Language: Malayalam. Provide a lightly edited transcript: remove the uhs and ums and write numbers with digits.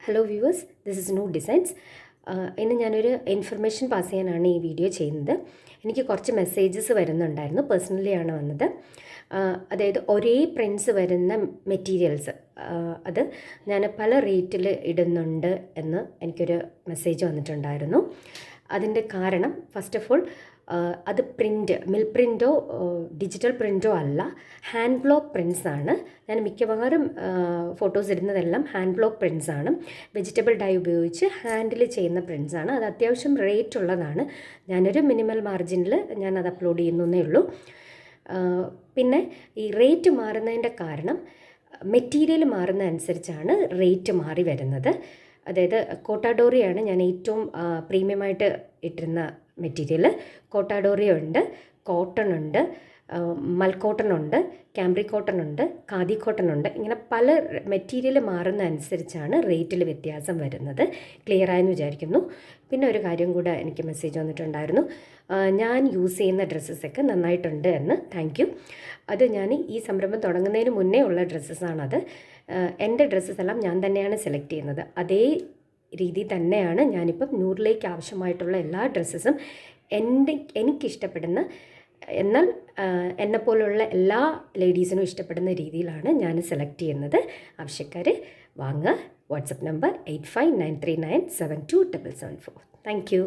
ഹലോ വ്യൂവേഴ്സ്, ദിസ് ഇസ് നൂ ഡിസൈൻസ്. ഇന്ന് ഞാനൊരു ഇൻഫർമേഷൻ പാസ് ചെയ്യാനാണ് ഈ വീഡിയോ ചെയ്യുന്നത്. എനിക്ക് കുറച്ച് മെസ്സേജസ് വരുന്നുണ്ടായിരുന്നു, പേഴ്സണലി ആണ് വന്നത്. അതായത് ഒരേ പ്രിൻറ്റ്സ് വരുന്ന മെറ്റീരിയൽസ് അത് ഞാൻ പല റേറ്റിൽ ഇടുന്നുണ്ട് എന്ന് എനിക്കൊരു മെസ്സേജ് വന്നിട്ടുണ്ടായിരുന്നു. അതിൻ്റെ കാരണം ഫസ്റ്റ് ഓഫ് ഓൾ അത് മിൽ പ്രിൻറ്റോ ഡിജിറ്റൽ പ്രിൻറ്റോ അല്ല, ഹാൻഡ് ബ്ലോക്ക് പ്രിൻറ്റ്സ് ആണ്. ഞാൻ മിക്കവാറും ഫോട്ടോസ് ഇടുന്നതെല്ലാം ഹാൻഡ് ബ്ലോക്ക് പ്രിൻറ്റ്സ് ആണ്. വെജിറ്റബിൾ ഡൈ ഉപയോഗിച്ച് ഹാൻഡിൽ ചെയ്യുന്ന പ്രിൻറ്റ്സ് ആണ്. അത് അത്യാവശ്യം റേറ്റ് ഉള്ളതാണ്. ഞാനൊരു മിനിമൽ മാർജിനിൽ ഞാനത് അപ്ലോഡ് ചെയ്യുന്നേ ഉള്ളൂ. പിന്നെ ഈ റേറ്റ് മാറുന്നതിൻ്റെ കാരണം മെറ്റീരിയൽ മാറുന്ന അനുസരിച്ചാണ് റേറ്റ് മാറി വരുന്നത്. അതായത് കോട്ടാഡോറിയാണ് ഞാൻ ഏറ്റവും പ്രീമിയമായിട്ട് ഇട്ടിരുന്ന മെറ്റീരിയൽ. കോട്ടാഡോറിയ ഉണ്ട്, കോട്ടൺ ഉണ്ട്, മൽക്കോട്ടൺ ഉണ്ട്, ക്യാമ്പ്രി കോട്ടൺ ഉണ്ട്, ഖാദി കോട്ടൺ ഉണ്ട്. ഇങ്ങനെ പല മെറ്റീരിയൽ മാറുന്ന അനുസരിച്ചാണ് റേറ്റിൽ വ്യത്യാസം വരുന്നത്. ക്ലിയർ ആയെന്ന് വിചാരിക്കുന്നു. പിന്നെ ഒരു കാര്യം കൂടെ എനിക്ക് മെസ്സേജ് വന്നിട്ടുണ്ടായിരുന്നു, ഞാൻ യൂസ് ചെയ്യുന്ന ഡ്രസ്സസൊക്കെ നന്നായിട്ടുണ്ട് എന്ന്. Thank you. അത് ഞാൻ ഈ സംരംഭം തുടങ്ങുന്നതിന് മുന്നേ ഉള്ള ഡ്രസ്സസാണത്. എൻ്റെ ഡ്രസ്സസ് എല്ലാം ഞാൻ തന്നെയാണ് സെലക്ട് ചെയ്യുന്നത്. അതേ രീതി തന്നെയാണ് ഞാനിപ്പം നൂറിലേക്ക് ആവശ്യമായിട്ടുള്ള എല്ലാ ഡ്രസ്സസും എനിക്കിഷ്ടപ്പെടുന്ന, എന്നാൽ എന്നെപ്പോലുള്ള എല്ലാ ലേഡീസിനും ഇഷ്ടപ്പെടുന്ന രീതിയിലാണ് ഞാൻ സെലക്ട് ചെയ്യുന്നത്. ആവശ്യക്കാർ വാങ്ങുക. WhatsApp number 8593972774. Thank you.